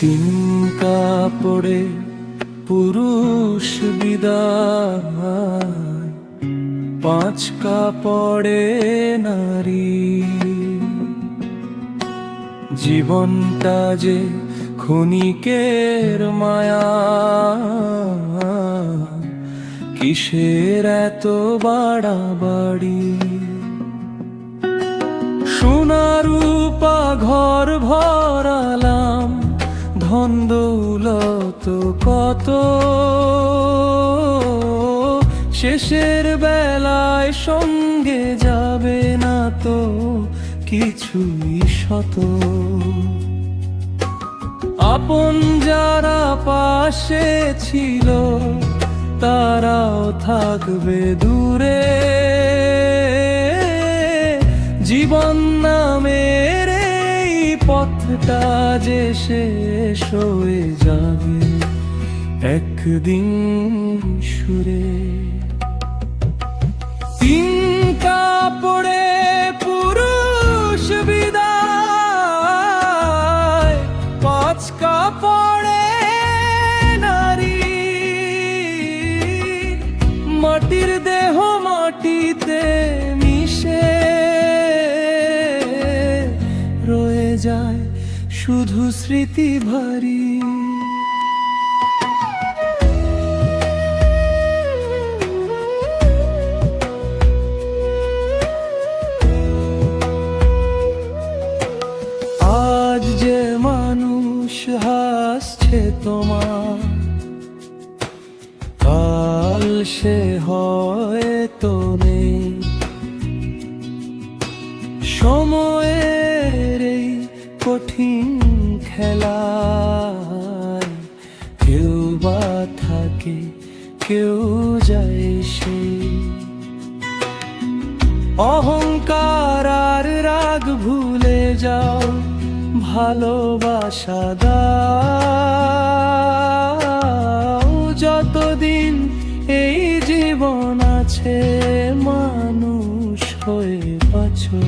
তিন কাপড়ে পুরুষ বিদায়, পাঁচ কাপড়ে নারী। জীবনটা যে ক্ষণিকের মায়া, কিসের এত বাড়াবাড়ি। সোনা রূপা ঘর ভরালাম, ধন দৌলত কত, শেষের বেলায় সঙ্গে যাবে না তো কিছুই শত। আপন যারা পাশে ছিল তারাও থাকবে দূরে, জীবন নামের এই পথটা যে শেষ হয়ে যাবে একদিন সুরে। তিন কাপড়ে পুরুষ বিদায়, পাঁচ কাপড়ে নারী। মাটির দেহ মাটিতে মিশে রয়ে যায় শুধু স্মৃতি ভারী। আজ যে মানুষ হাসছে তোমার, কাল সে হয়তো নেই। সময়ের এই কঠিন খেলায় কেউ বা থাকে কেউ যায় সে। অহংকার আর রাগ ভুলে যাও, ভালোবাসা দাও। যতদিন এই জীবন আছে মানুষ হয়ে বাঁচো।